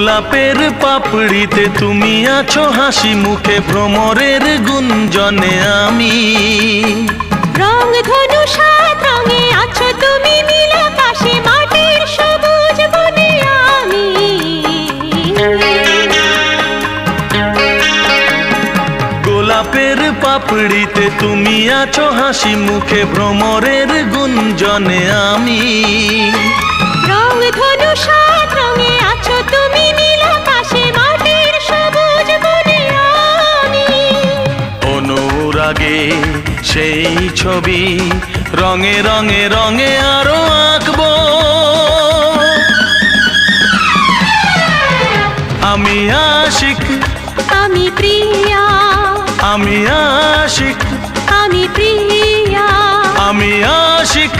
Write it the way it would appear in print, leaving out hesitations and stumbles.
গোলাপের পাপড়িতে তুমি আছো হাসি মুখে, ভ্রমরের গুঞ্জনে আমি। রং ধনু সাত রঙে আছো তুমি, নীল আকাশে মাটির সবুজ বনে আমি। গোলাপের পাপড়িতে তুমি আছো হাসি মুখে, ভ্রমরের গুঞ্জনে আমি। রং ধনু সাত রঙে আছো তুমি, নীল আকাশে মাটির সবুজ বনে আমি। অনুরাগে সেই ছবি রঙে রঙে রঙে আরো আঁকবো। আমি আশিক, আমি প্রিয়া, আমি আশিক, আমি প্রিয়া, আমি আশিক।